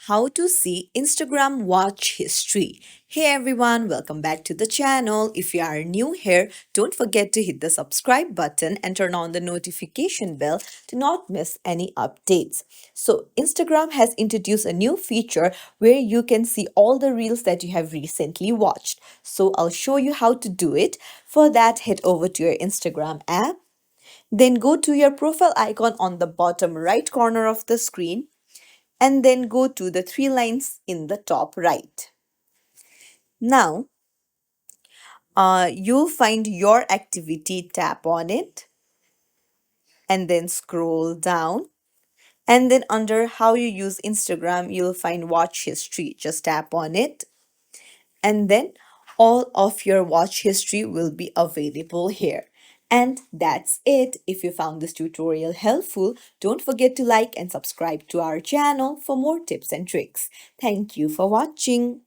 how to see Instagram watch history. Hey everyone, welcome back to the channel. If you are new here, don't forget to hit the subscribe button and turn on the notification bell to not miss any updates. So, Instagram has introduced a new feature where you can see all the reels that you have recently watched. So, I'll show you how to do it. For that, head over to your Instagram app. Then go to your profile icon on the bottom right corner of the screen and then go to the three lines in the top right. Now, you'll find your activity, tap on it, and then scroll down. And then under how you use Instagram, you'll find watch history. Just tap on it, and then all of your watch history will be available here. And that's it. If you found this tutorial helpful, don't forget to like and subscribe to our channel for more tips and tricks. Thank you for watching.